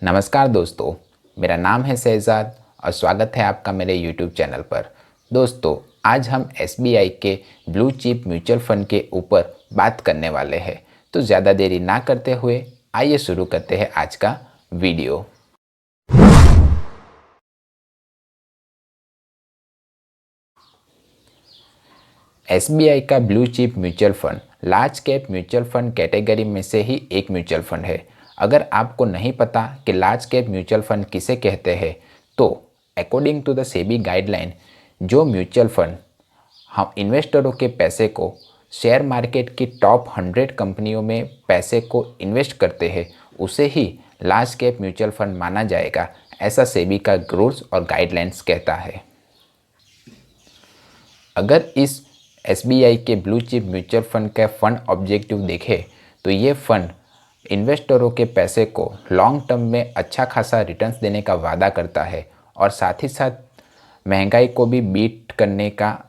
नमस्कार दोस्तों, मेरा नाम है शहजाद और स्वागत है आपका मेरे YouTube चैनल पर। दोस्तों, आज हम SBI के ब्लू चिप म्यूचुअल फंड के ऊपर बात करने वाले हैं। तो ज़्यादा देरी ना करते हुए आइए शुरू करते हैं आज का वीडियो। SBI का blue chip mutual fund large cap mutual fund category में से ही एक म्यूचुअल फंड है। अगर आपको नहीं पता कि लार्ज कैप म्यूचुअल फंड किसे कहते हैं, तो according to the SEBI guideline, जो म्यूचुअल फंड हम इन्वेस्टरों के पैसे को शेयर मार्केट की टॉप 100 कंपनियों में पैसे को इन्वेस्ट करते हैं, उसे ही लार्ज कैप म्यूचुअल फंड माना जाएगा, ऐसा सेबी का रूल्स और गाइडलाइंस कहता है। अगर इस SBI के ब्लू चिप म्यूचुअल फंड का फंड ऑब्जेक्टिव देखें, तो ये फंड इन्वेस्टरों के पैसे को लॉन्ग टर्म में अच्छा खासा रिटर्न्स देने का वादा करता है और साथ ही साथ महंगाई को भी बीट करने का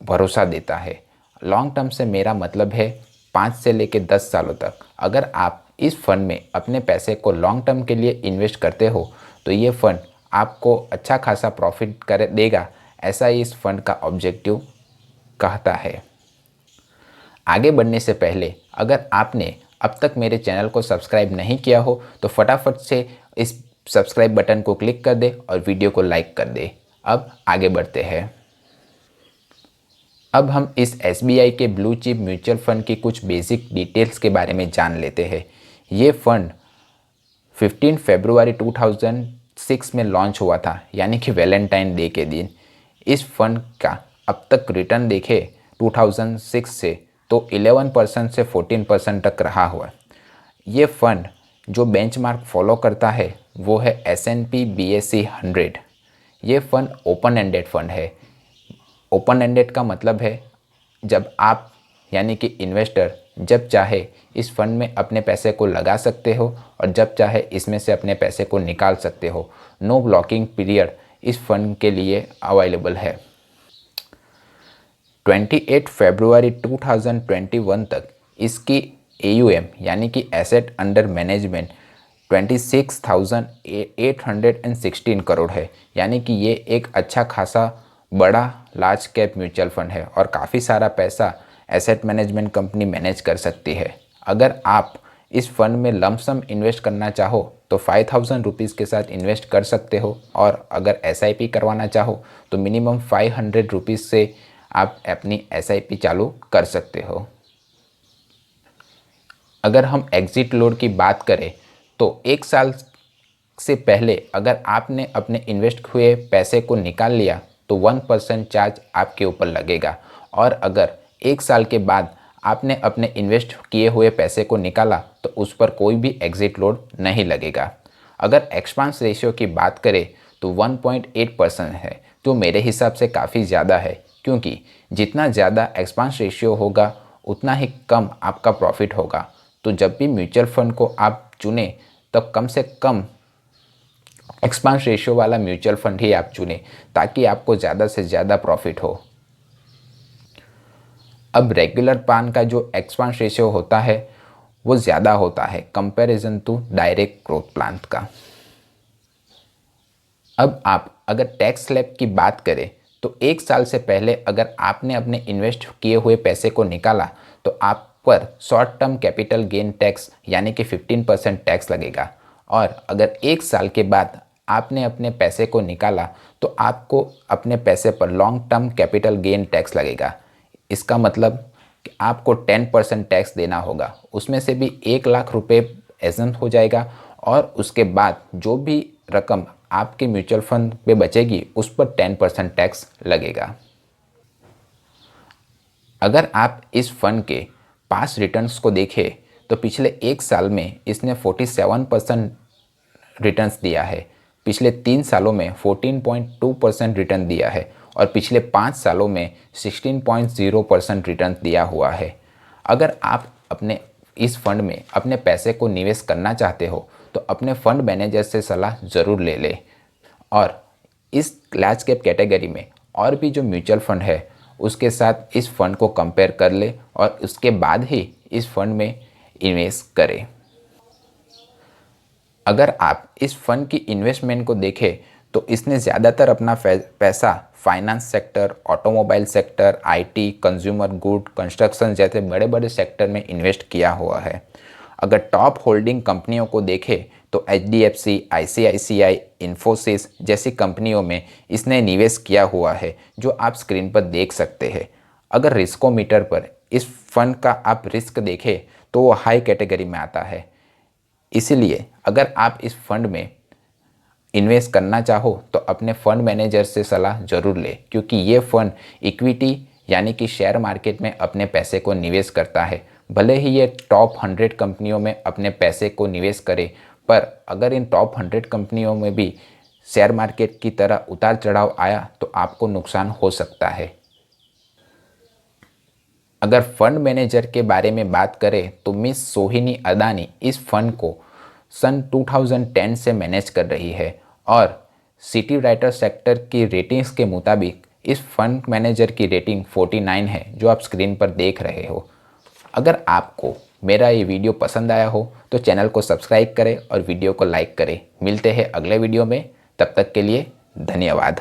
भरोसा देता है। लॉन्ग टर्म से मेरा मतलब है 5 से लेकर 10 सालों तक। अगर आप इस फंड में अपने पैसे को लॉन्ग टर्म के लिए इन्वेस्ट करते हो, तो ये फंड आपको अच्छा खासा प्रॉफिट कर देगा, ऐसा ही इस फंड का ऑब्जेक्टिव कहता है। आगे बढ़ने से पहले अगर आपने अब तक मेरे चैनल को सब्सक्राइब नहीं किया हो, तो फटाफट से इस सब्सक्राइब बटन को क्लिक कर दे और वीडियो को लाइक कर दे। अब आगे बढ़ते हैं। अब हम इस SBI के ब्लू चिप म्यूचुअल फंड की कुछ बेसिक डिटेल्स के बारे में जान लेते हैं। ये फंड 15 फरवरी 2006 में लॉन्च हुआ था, यानी कि वैलेंटाइन डे के दिन। इस फंड का अब तक रिटर्न देखे 2006 से तो 11% से 14% तक रहा हुआ। ये फंड जो बेंचमार्क फॉलो करता है वो है S&P BSE 100। ये फंड ओपन एंडेड फंड है। ओपन एंडेड का मतलब है जब आप यानी कि इन्वेस्टर जब चाहे इस फंड में अपने पैसे को लगा सकते हो और जब चाहे इसमें से अपने पैसे को निकाल सकते हो। नो ब्लॉकिंग पीरियड इस फंड के लिए अवेलेबल है। 28 फरवरी 2021 तक इसकी AUM यानी कि एसेट अंडर मैनेजमेंट 26,816 करोड़ है, यानी कि ये एक अच्छा खासा बड़ा लार्ज कैप म्यूचुअल फंड है और काफ़ी सारा पैसा एसेट मैनेजमेंट कंपनी मैनेज कर सकती है। अगर आप इस फंड में लमसम इन्वेस्ट करना चाहो तो 5,000 रुपीज़ के साथ इन्वेस्ट कर सकते हो, और अगर SIP करवाना चाहो तो मिनिमम 500 रुपीज़ से आप अपनी SIP चालू कर सकते हो। अगर हम एग्ज़िट लोड की बात करें तो 1 साल से पहले अगर आपने अपने इन्वेस्ट हुए पैसे को निकाल लिया तो 1% चार्ज आपके ऊपर लगेगा, और अगर 1 साल के बाद आपने अपने इन्वेस्ट किए हुए पैसे को निकाला तो उस पर कोई भी एग्ज़िट लोड नहीं लगेगा। अगर एक्सपेंस रेशियो की बात करें तो 1.8% है, जो मेरे हिसाब से काफ़ी ज़्यादा है, क्योंकि जितना ज़्यादा एक्सपेंस रेशियो होगा उतना ही कम आपका प्रॉफिट होगा। तो जब भी म्यूचुअल फंड को आप चुनें तब कम से कम एक्सपेंस रेशियो वाला म्यूचुअल फंड ही आप चुनें, ताकि आपको ज़्यादा से ज़्यादा प्रॉफिट हो। अब रेगुलर प्लान का जो एक्सपेंस रेशियो होता है वो ज़्यादा होता है comparison to direct growth plan का। अब आप अगर टैक्स स्लैब की बात करें तो 1 साल से पहले अगर आपने अपने इन्वेस्ट किए हुए पैसे को निकाला तो आप पर short term capital gain tax यानी कि 15% टैक्स लगेगा, और अगर 1 साल के बाद आपने अपने पैसे को निकाला तो आपको अपने पैसे पर long term capital gain tax लगेगा। इसका मतलब कि आपको 10% टैक्स देना होगा, उसमें से भी 1 लाख रुपये एजेंट हो जाएगा, और उसके बाद जो भी रकम आपके म्यूचुअल फंड पे बचेगी उस पर 10% टैक्स लगेगा। अगर आप इस फंड के पास रिटर्न्स को देखें तो पिछले 1 साल में इसने 47% रिटर्न्स दिया है, पिछले 3 सालों में 14.2% रिटर्न दिया है, और पिछले 5 सालों में 16.0% रिटर्न दिया हुआ है। अगर आप अपने इस फंड में अपने पैसे को निवेश करना चाहते हो तो अपने फंड मैनेजर से सलाह ज़रूर ले लें, और इस लार्ज कैप कैटेगरी में और भी जो म्यूचुअल फंड है उसके साथ इस फंड को कंपेयर कर ले और उसके बाद ही इस फंड में इन्वेस्ट करें। अगर आप इस फंड की इन्वेस्टमेंट को देखें तो इसने ज़्यादातर अपना पैसा finance sector, automobile sector, IT, consumer good, construction जैसे बड़े बड़े सेक्टर में इन्वेस्ट किया हुआ है। अगर टॉप होल्डिंग कंपनियों को देखें तो एचडीएफसी, आईसीआईसीआई, इन्फोसिस जैसी कंपनियों में इसने निवेश किया हुआ है, जो आप स्क्रीन पर देख सकते हैं। अगर रिस्कोमीटर पर इस फंड का आप रिस्क देखें तो वो हाई कैटेगरी में आता है। इसीलिए अगर आप इस फंड में इन्वेस्ट करना चाहो तो अपने फंड मैनेजर से सलाह जरूर लें, क्योंकि ये फंड इक्विटी यानी कि शेयर मार्केट में अपने पैसे को निवेश करता है। भले ही ये टॉप 100 कंपनियों में अपने पैसे को निवेश करे, पर अगर इन टॉप 100 कंपनियों में भी शेयर मार्केट की तरह उतार चढ़ाव आया तो आपको नुकसान हो सकता है। अगर फंड मैनेजर के बारे में बात करें तो मिस सोहिनी अदानी इस फंड को सन 2010 से मैनेज कर रही है और सिटी राइटर सेक्टर की रेटिंग्स के मुताबिक इस फंड मैनेजर की रेटिंग 49 है, जो आप स्क्रीन पर देख रहे हो। अगर आपको मेरा ये वीडियो पसंद आया हो तो चैनल को सब्सक्राइब करें और वीडियो को लाइक करें। मिलते हैं अगले वीडियो में, तब तक के लिए धन्यवाद।